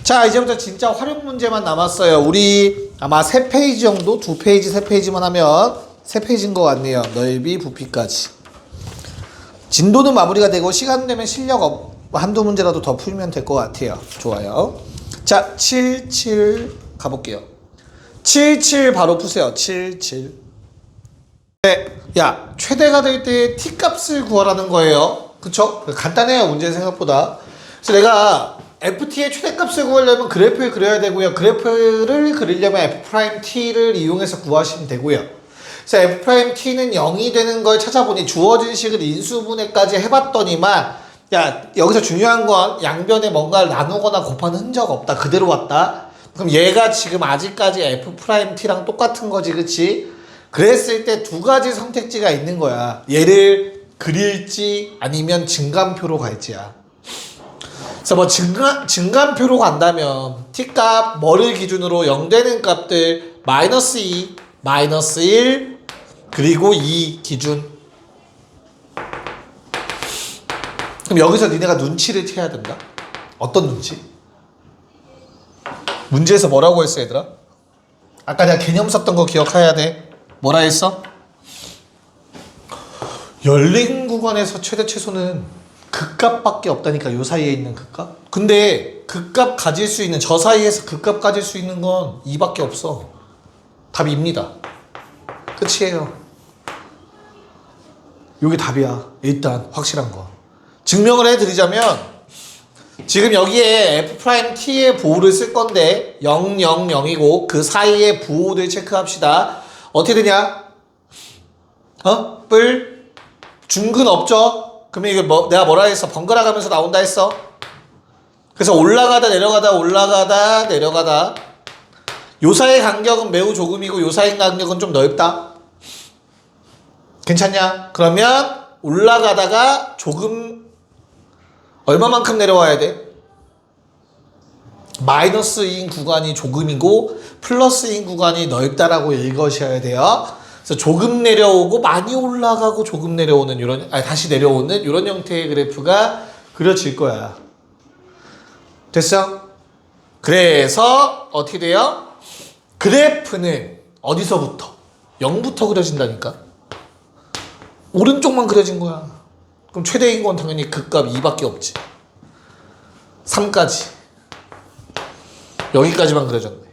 자, 이제부터 진짜 활용 문제만 남았어요. 우리 아마 3페이지 정도, 2페이지, 3페이지만 하면 3페이지인 것 같네요. 넓이, 부피까지. 진도는 마무리가 되고 시간 되면 실력 한두 문제라도 더 풀면 될 것 같아요. 좋아요. 자, 7, 7 가볼게요. 7, 7 바로 푸세요. 7, 7. 네, 야, 최대가 될 때 t값을 구하라는 거예요. 그쵸? 간단해요, 문제 생각보다. 그래서 내가 ft의 최대값을 구하려면 그래프를 그려야 되고요. 그래프를 그리려면 f't를 이용해서 구하시면 되고요. 그래서 f't는 0이 되는 걸 찾아보니 주어진 식을 인수분해까지 해봤더니만 야, 여기서 중요한 건 양변에 뭔가를 나누거나 곱하는 흔적 없다. 그대로 왔다. 그럼 얘가 지금 아직까지 f't랑 똑같은 거지, 그치? 그랬을 때 두 가지 선택지가 있는 거야. 얘를 그릴지 아니면 증감표로 갈지야. 그래서 뭐 증감표로 간다면 t값 뭐를 기준으로 0 되는 값들 마이너스 2, 마이너스 1 그리고 2 기준. 그럼 여기서 니네가 눈치를 채야 된다. 어떤 눈치? 문제에서 뭐라고 했어, 얘들아? 아까 내가 개념 썼던 거 기억해야 돼. 뭐라 했어? 열린 구간에서 최대 최소는 극값밖에 없다니까. 요 사이에 있는 극값. 근데 극값 가질 수 있는, 저 사이에서 극값 가질 수 있는 건 2밖에 없어. 답이 2입니다. 끝이에요. 요게 답이야. 일단 확실한 거. 증명을 해드리자면 지금 여기에 F'T의 보호를 쓸 건데 0, 0, 0이고 그 사이에 부호를 체크합시다. 어떻게 되냐? 뿔 중근 없죠? 그러면 이거 뭐 내가 뭐라 했어? 번갈아 가면서 나온다 했어. 그래서 올라가다 내려가다 올라가다 내려가다 요 사이의 간격은 매우 조금이고 요 사이의 간격은 좀 넓다. 괜찮냐? 그러면 올라가다가 조금 얼마만큼 내려와야 돼? 마이너스인 구간이 조금이고 플러스인 구간이 넓다라고 읽으셔야 돼요. 그래서 조금 내려오고 많이 올라가고 조금 내려오는 이런 다시 내려오는 이런 형태의 그래프가 그려질 거야. 됐어? 그래서 어떻게 돼요? 그래프는 어디서부터? 0부터 그려진다니까. 오른쪽만 그려진 거야. 그럼 최대 인구는 당연히 극값 2밖에 없지. 3까지. 여기까지만 그려졌네.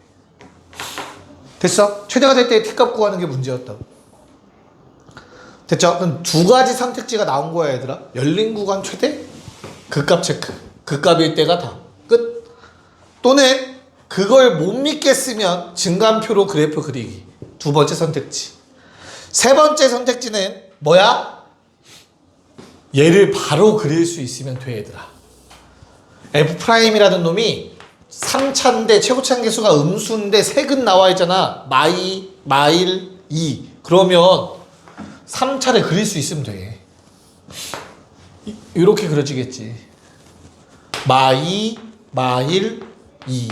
됐어? 최대가 될 때 t값 구하는 게 문제였다고. 됐죠? 그럼 두 가지 선택지가 나온 거야 얘들아. 열린 구간 최대, 극값 체크. 극값일 때가 다. 끝. 또는 그걸 못 믿겠으면 증감표로 그래프 그리기. 두 번째 선택지. 세 번째 선택지는 뭐야? 얘를 바로 그릴 수 있으면 돼 얘들아. F'이라는 놈이 3차인데 최고차 계수가 음수인데 색은 나와 있잖아. 마일 2. 그러면 3차를 그릴 수 있으면 돼. 이렇게 그려지겠지. 마일 2.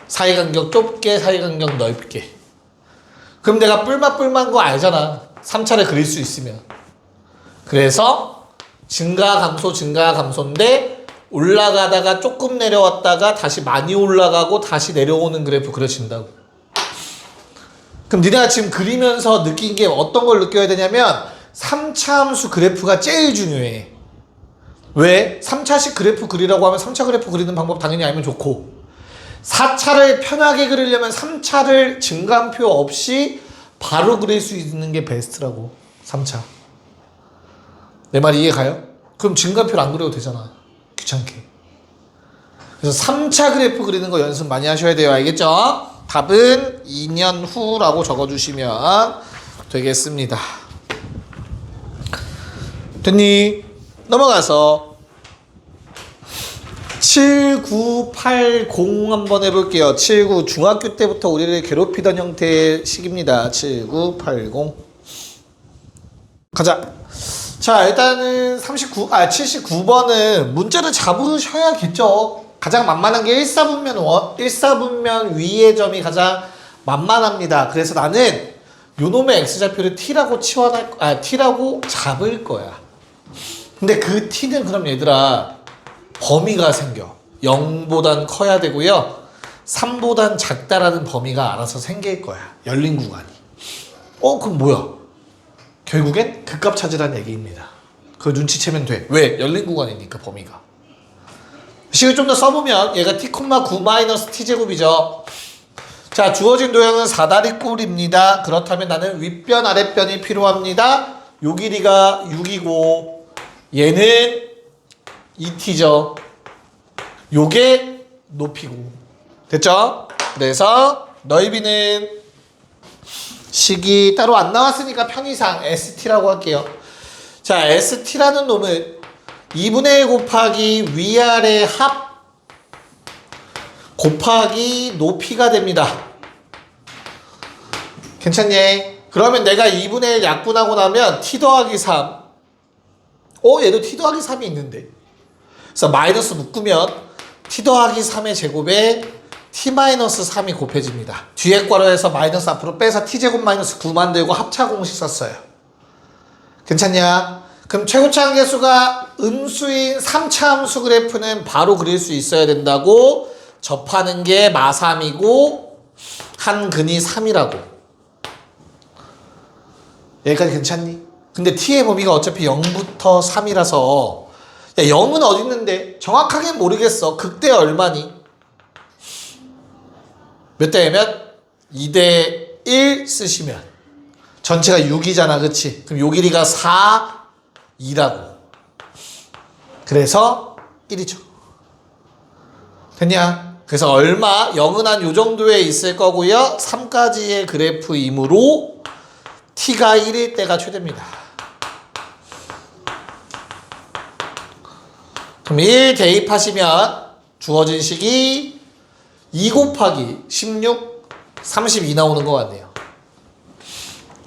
사이간격 좁게 사이간격 넓게. 그럼 내가 뿔만 거 알잖아. 3차를 그릴 수 있으면. 그래서 증가 감소인데 올라가다가 조금 내려왔다가 다시 많이 올라가고 다시 내려오는 그래프 그려진다고. 그럼 니네가 지금 그리면서 느낀 게 어떤 걸 느껴야 되냐면 3차 함수 그래프가 제일 중요해. 왜? 3차식 그래프 그리라고 하면 3차 그래프 그리는 방법 당연히 알면 좋고 4차를 편하게 그리려면 3차를 증감표 없이 바로 그릴 수 있는 게 베스트라고. 3차. 내 말 이해 가요? 그럼 증감표를 안 그려도 되잖아. 귀찮게. 그래서 3차 그래프 그리는 거 연습 많이 하셔야 돼요. 알겠죠? 답은 2년 후라고 적어주시면 되겠습니다. 됐니? 넘어가서 7980 한번 해볼게요. 79 중학교 때부터 우리를 괴롭히던 형태의 식입니다. 7980 가자. 자 일단은 79번은 문자를 잡으셔야겠죠. 가장 만만한 게 1사분면 위의 점이 가장 만만합니다. 그래서 나는 요놈의 x좌표를 t라고 t라고 잡을 거야. 근데 그 t는 그럼 얘들아 범위가 생겨. 0보단 커야 되고요. 3보단 작다라는 범위가 알아서 생길 거야. 열린 구간이. 그럼 뭐야? 결국엔 극값 찾으라는 얘기입니다. 그거 눈치채면 돼. 왜? 열린 구간이니까 범위가. 식을 좀 더 써보면 얘가 t,9 t제곱이죠. 자 주어진 도형은 사다리꼴입니다. 그렇다면 나는 윗변 아랫변이 필요합니다. 요 길이가 6이고 얘는 2t죠. 요게 높이고. 됐죠? 그래서 넓이는 식이 따로 안 나왔으니까 편의상 ST라고 할게요. 자, ST라는 놈은 2분의 1 곱하기 위아래 합 곱하기 높이가 됩니다. 괜찮니? 그러면 내가 2분의 1 약분하고 나면 t 더하기 3. 얘도 t 더하기 3이 있는데. 그래서 마이너스 묶으면 t 더하기 3의 제곱에 t-3이 곱해집니다. 뒤에 괄호에서 마이너스 앞으로 빼서 t제곱 마이너스 9 만들고 합차 공식 썼어요. 괜찮냐? 그럼 최고차 함계수가 음수인 3차 함수 그래프는 바로 그릴 수 있어야 된다고. 접하는 게 마3이고 한 근이 3이라고. 여기까지 괜찮니? 근데 t의 범위가 어차피 0부터 3이라서 야 0은 어디 있는데? 정확하게 모르겠어. 극대 얼마니? 몇 대 몇? 2대 1 쓰시면 전체가 6이잖아. 그치? 그럼 요 길이가 4, 2라고. 그래서 1이죠. 됐냐? 그래서 얼마? 0은 한 요 정도에 있을 거고요. 3까지의 그래프이므로 t가 1일 때가 최대입니다. 그럼 1 대입하시면 주어진 식이 2 곱하기 16, 32 나오는 것 같네요.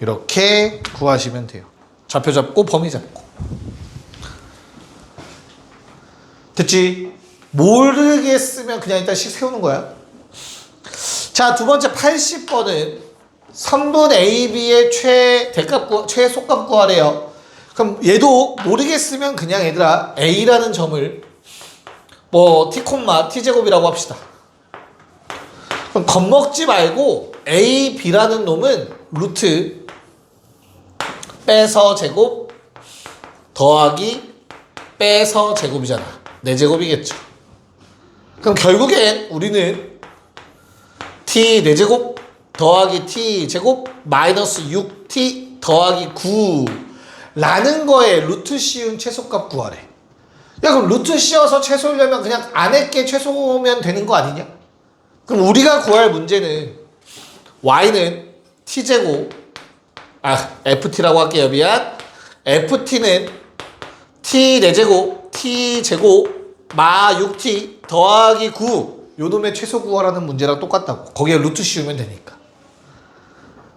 이렇게 구하시면 돼요. 좌표 잡고 범위 잡고. 됐지? 모르겠으면 그냥 일단 식 세우는 거야. 자, 두 번째 80번은 선분 AB의 최소값 구하래요. 그럼 얘도 모르겠으면 그냥 얘들아 A라는 점을 뭐 T, T제곱이라고 합시다. 그럼 겁먹지 말고 A, B라는 놈은 루트 빼서 제곱 더하기 빼서 제곱이잖아. 4제곱이겠죠. 그럼 결국엔 우리는 t 4제곱 더하기 t 제곱 마이너스 6t 더하기 9라는 거에 루트 씌운 최소값 구하래. 야, 그럼 루트 씌워서 최소려면 그냥 안에 게 최소면 되는 거 아니냐? 그럼 우리가 구할 문제는 y는 t제곱 ft라고 할게요. 미안. ft는 t 4제곱 t제곱 마 6t 더하기 9 요놈의 최소 구하라는 문제랑 똑같다고. 거기에 루트 씌우면 되니까.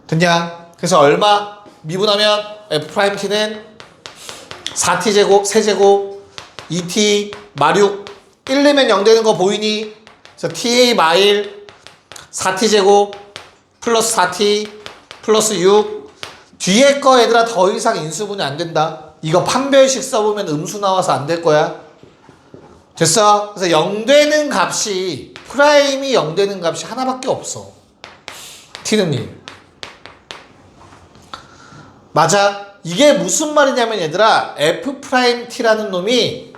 됐냐? 그래서 얼마? 미분하면 f't는 4t제곱 세제곱 2t 마6 1 넣으면 0 되는 거 보이니? 그래서 ta 마1 4t제곱 플러스 4t 플러스 6 뒤에 거 얘들아 더 이상 인수분해 안 된다. 이거 판별식 써보면 음수 나와서 안 될 거야. 됐어? 그래서 0 되는 값이 프라임이 0 되는 값이 하나밖에 없어. t는 1. 맞아. 이게 무슨 말이냐면 얘들아 f't라는 놈이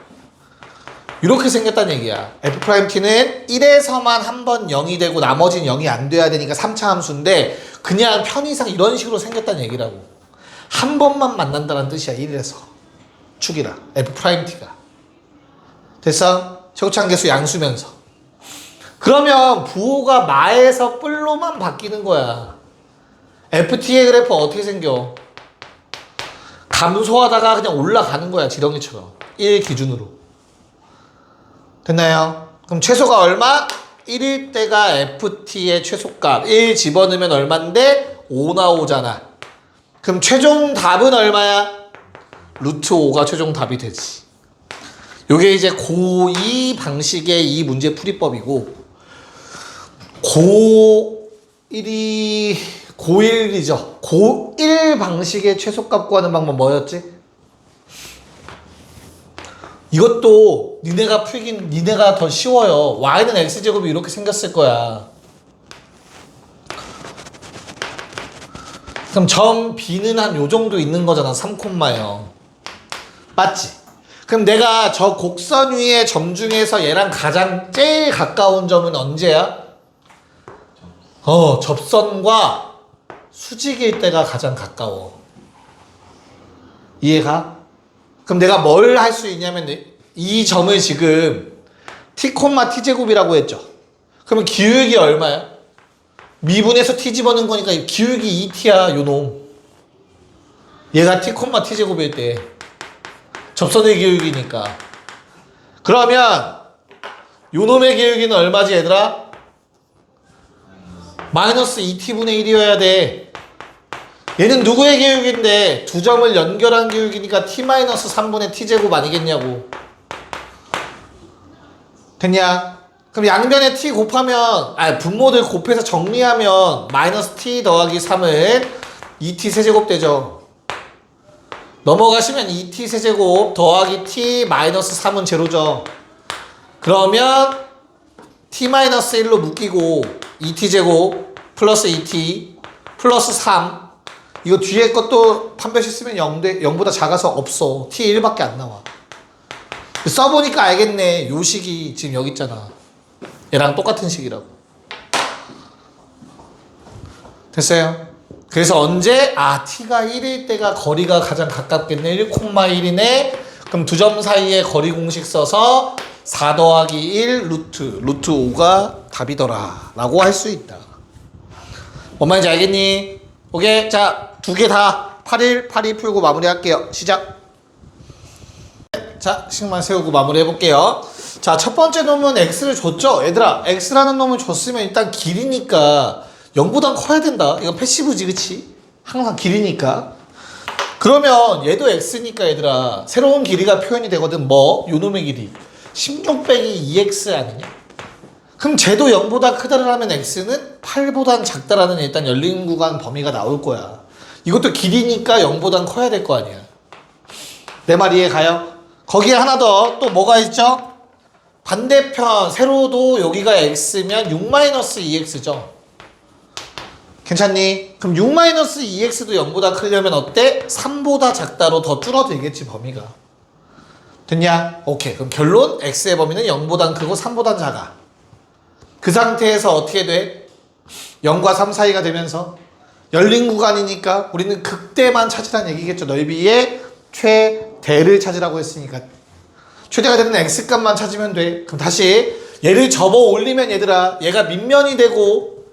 이렇게 생겼다는 얘기야. f't는 1에서만 한 번 0이 되고 나머지는 0이 안 돼야 되니까 3차 함수인데 그냥 편의상 이런 식으로 생겼다는 얘기라고. 한 번만 만난다는 뜻이야. 1에서 축이라 f't가. 됐어? 최고차항계수 양수면서. 그러면 부호가 마에서 뿔로만 바뀌는 거야. ft의 그래프 어떻게 생겨? 감소하다가 그냥 올라가는 거야. 지렁이처럼 1 기준으로. 됐나요? 그럼 최소가 얼마? 1일 때가 ft의 최소값 1 집어넣으면 얼만데? 5 나오잖아. 그럼 최종 답은 얼마야? 루트 5가 최종 답이 되지. 요게 이제 고2 방식의 이 문제 풀이법이고 고1이죠. 고1 방식의 최소값 구하는 방법 뭐였지? 이것도 니네가 풀긴 니네가 더 쉬워요. y는 x제곱이 이렇게 생겼을 거야. 그럼 점 b는 한 요 정도 있는 거잖아. 3,0. 맞지? 그럼 내가 저 곡선 위의 점 중에서 얘랑 가장 제일 가까운 점은 언제야? 접선과 수직일 때가 가장 가까워. 이해가? 그럼 내가 뭘 할 수 있냐면 이 점을 지금 t, t제곱이라고 했죠. 그러면 기울기 얼마야? 미분해서 t 집어넣은 거니까 기울기 2t야. 요놈. 얘가 t, t제곱일 때 접선의 기울기니까. 그러면 요놈의 기울기는 얼마지 얘들아? 마이너스 2t분의 1이어야 돼. 얘는 누구의 기울기인데 두 점을 연결한 기울기니까 t-3분의 t제곱 아니겠냐고. 됐냐? 그럼 양변에 t 곱하면 분모들 곱해서 정리하면 마이너스 t 더하기 3은 2t 세제곱 되죠. 넘어가시면 2t 세제곱 더하기 t 마이너스 3은 제로죠. 그러면 t-1로 묶이고 2t 제곱 플러스 2t 플러스 3 이거 뒤에 것도 판별식 쓰면 0보다 작아서 없어. t 1밖에 안 나와. 써보니까 알겠네. 요 식이 지금 여기 있잖아. 얘랑 똑같은 식이라고. 됐어요? 그래서 언제? t가 1일 때가 거리가 가장 가깝겠네. 1,1이네. 그럼 두 점 사이에 거리 공식 써서 4 더하기 1 루트 5가 답이더라 라고 할 수 있다. 뭔 말인지 알겠니? 오케이. 자, 두 개 다 8일 풀고 마무리할게요. 시작. 자, 식만 세우고 마무리 해볼게요. 자, 첫 번째 놈은 x를 줬죠? 얘들아, x라는 놈을 줬으면 일단 길이니까 0보단 커야 된다. 이건 패시브지, 그치? 항상 길이니까. 그러면 얘도 x니까 얘들아, 새로운 길이가 표현이 되거든. 뭐? 요 놈의 길이 16 빼기 2x 아니냐? 그럼 쟤도 0보다 크다를 하면 x는 8보단 작다라는 일단 열린 구간 범위가 나올 거야. 이것도 길이니까 0보단 커야 될 거 아니야. 내 말 이해 가요? 거기에 하나 더 또 뭐가 있죠? 반대편 세로도 여기가 x면 6-2x죠. 괜찮니? 그럼 6-2x도 0보다 크려면 어때? 3보다 작다로 더 줄어들겠지 범위가. 됐냐? 오케이. 그럼 결론 x의 범위는 0보단 크고 3보단 작아. 그 상태에서 어떻게 돼? 0과 3 사이가 되면서 열린 구간이니까 우리는 극대만 찾으라는 얘기겠죠. 넓이의 최대를 찾으라고 했으니까 최대가 되는 x값만 찾으면 돼. 그럼 다시 얘를 접어 올리면 얘들아, 얘가 밑면이 되고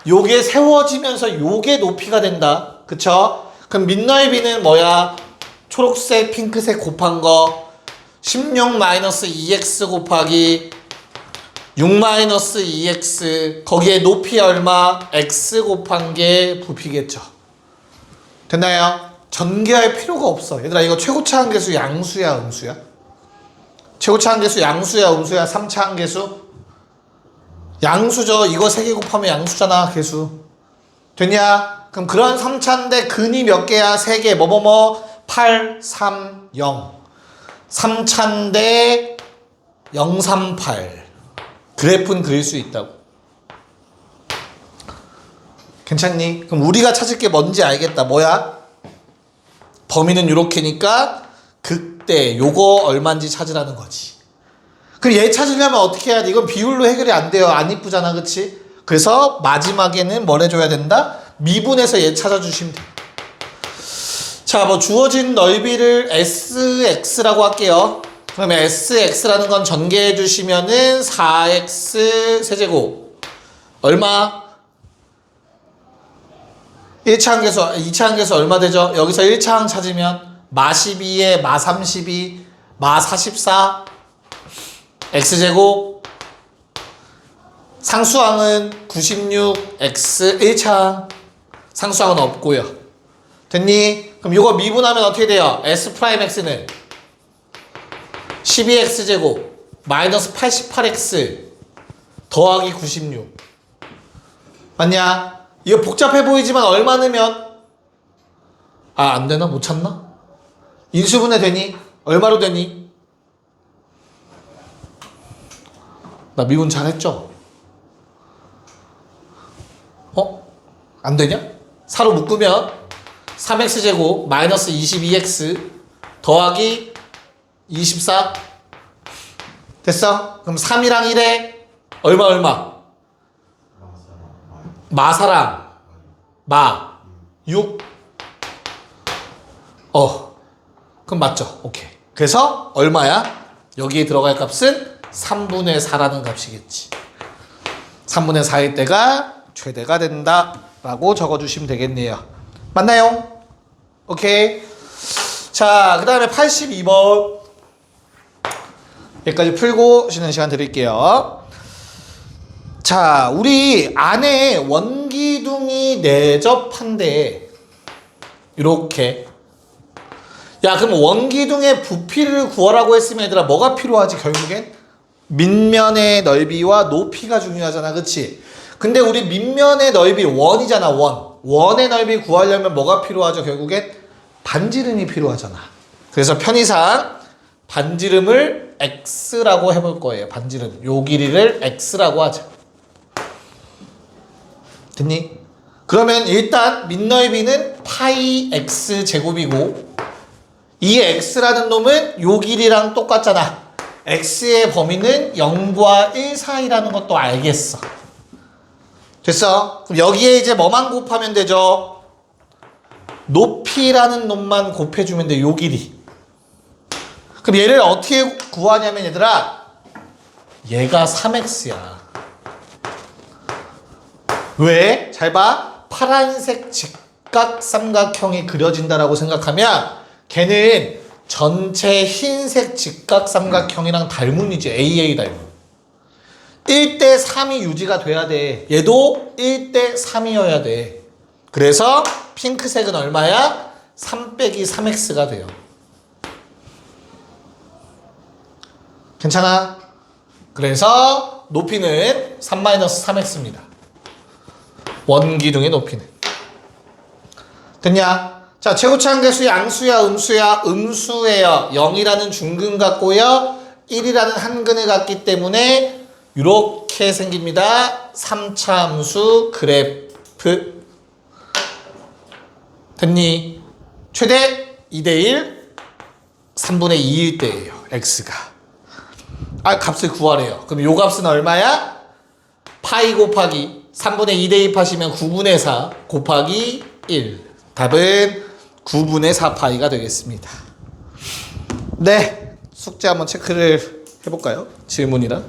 요게 세워지면서 요게 높이가 된다. 그쵸? 그럼 밑넓이는 뭐야? 초록색 핑크색 곱한 거 16-2x 곱하기 6-2x 거기에 높이 얼마? x 곱한 게 부피겠죠. 됐나요? 전개할 필요가 없어. 얘들아, 이거 최고차 한계수 양수야 음수야? 최고차 한계수 양수야 음수야? 3차 한계수? 양수죠. 이거 3개 곱하면 양수잖아. 계수. 됐냐? 그럼 그런 3차인데 근이 몇 개야? 3개. 8, 3, 0. 3차인데 0, 3, 8. 그래프는 그릴 수 있다고. 괜찮니? 그럼 우리가 찾을 게 뭔지 알겠다. 뭐야? 범위는 요렇게니까 극대 요거 얼마인지 찾으라는 거지. 그럼 얘 찾으려면 어떻게 해야 돼? 이건 비율로 해결이 안 돼요. 안 이쁘잖아, 그치? 그래서 마지막에는 뭘 해줘야 된다? 미분해서 얘 찾아주시면 돼. 자, 뭐 주어진 넓이를 sx라고 할게요. 그러면 sx라는 건 전개해 주시면은 4x 세제곱 얼마? 1차 항계수, 2차 항계수 얼마 되죠? 여기서 1차 항 찾으면 마 12에 마 32, 마 44 x제곱 상수항은 96 x 1차 상수항은 없고요. 됐니? 그럼 이거 미분하면 어떻게 돼요? s 프라임 x는 12x제곱 마이너스 88x 더하기 96 맞냐? 이거 복잡해 보이지만 얼마 넣으면 안되나? 못 찾나? 인수분해 되니? 얼마로 되니? 나 미분 잘했죠? 안되냐? 4로 묶으면 3x제곱 마이너스 22x 더하기 24 됐어? 그럼 3이랑 1에 얼마? 마사랑 마 6 그럼 맞죠? 오케이. 그래서 얼마야? 여기에 들어갈 값은 3분의 4라는 값이겠지. 3분의 4일 때가 최대가 된다 라고 적어주시면 되겠네요. 맞나요? 오케이. 자, 그 다음에 82번 여기까지 풀고 쉬는 시간 드릴게요. 자, 우리 안에 원기둥이 내접한데 이렇게 야, 그럼 원기둥의 부피를 구하라고 했으면 얘들아 뭐가 필요하지? 결국엔 밑면의 넓이와 높이가 중요하잖아, 그치? 근데 우리 밑면의 넓이 원이잖아. 원의 넓이 구하려면 뭐가 필요하죠? 결국엔 반지름이 필요하잖아. 그래서 편의상 반지름을 x라고 해볼 거예요. 반지름 요 길이를 x라고 하자. 됐니? 그러면 일단 밑넓이는 파이 x 제곱이고 이 x라는 놈은 요 길이랑 똑같잖아. x의 범위는 0과 1 사이라는 것도 알겠어. 됐어? 그럼 여기에 이제 뭐만 곱하면 되죠? 높이라는 놈만 곱해주면 돼. 요 길이. 그럼 얘를 어떻게 구하냐면 얘들아 얘가 3x야. 왜? 잘 봐. 파란색 직각삼각형이 그려진다라고 생각하면 걔는 전체 흰색 직각삼각형이랑 닮음이지. AA 닮음. 1대 3이 유지가 돼야 돼. 얘도 1대 3이어야 돼. 그래서 핑크색은 얼마야? 3 빼기 3x가 돼요. 괜찮아? 그래서 높이는 3-3x입니다. 원기둥의 높이는. 됐냐? 자, 최고차항계수 양수야, 음수야? 음수예요. 0이라는 중근 갖고요. 1이라는 한근을 갖기 때문에 이렇게 생깁니다. 3차 함수 그래프. 됐니? 최대 2대1, 3분의 2일 때예요. x가. 값을 구하래요. 그럼 요 값은 얼마야? 파이 곱하기 3분의 2 대입하시면 9분의 4 곱하기 1. 답은 9분의 4파이가 되겠습니다. 네, 숙제 한번 체크를 해볼까요? 질문이랑.